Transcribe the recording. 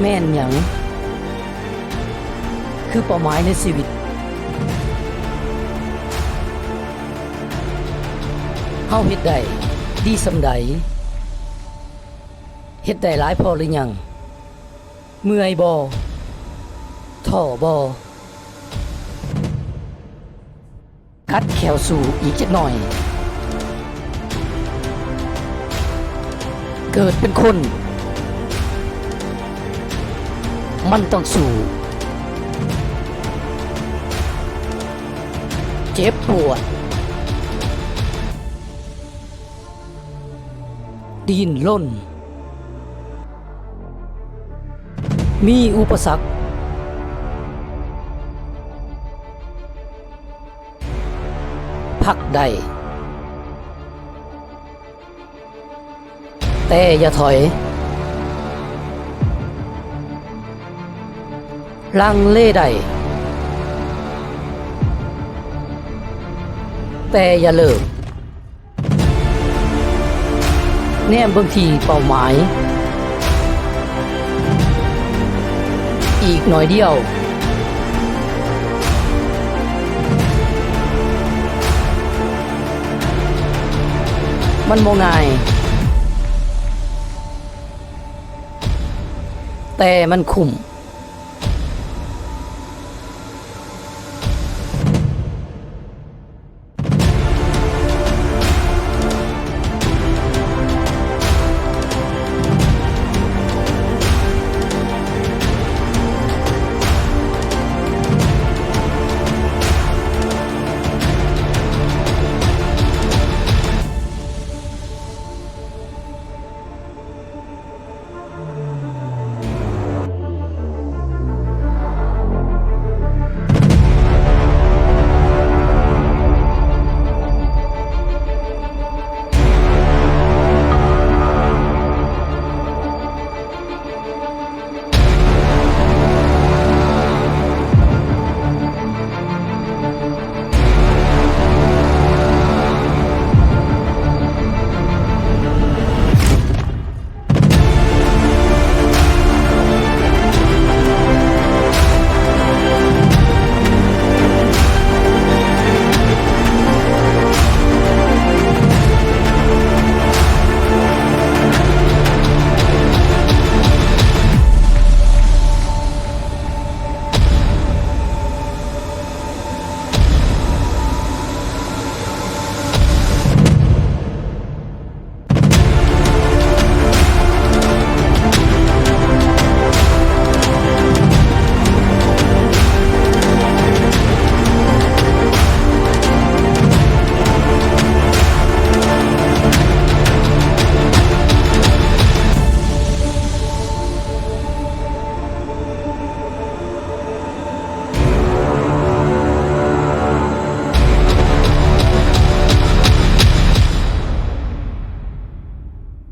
แม่นหยังคือเป้าหมายในชีวิตเฮาเฮ็ดได้ดีส่ำใดเฮ็ดได้หลายพอหรือยังเมื่อยบ่ท้อบ่กัดแขวสู่อีกจักหน่อยเกิดเป็นคนมันต้องสู้เจ็บปวดดิ้นรนมีอุปสรรคพักได้แต่อย่าถอยลังเลได้แต่อย่าเลิกแนมเบิ่งที่เป้าหมายอีกหน่อยเดียวมันบ่ง่ายแต่มันคุ้ม